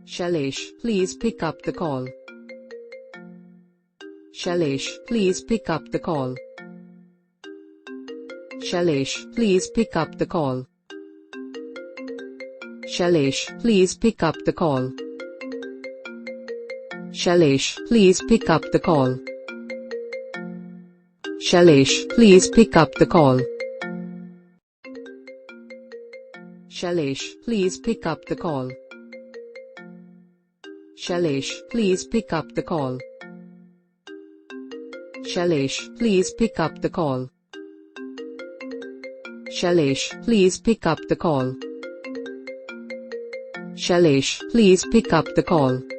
Shailesh, please pick up the call. Shailesh, please pick up the call. Shailesh, please pick up the call. Shailesh, please pick up the call. Shailesh, please pick up the call. Shailesh, please pick up the call. Shailesh, please pick up the call. Shailesh, please pick up the call. Shailesh, please pick up the call. Shailesh, please pick up the call. Shailesh, please pick up the call.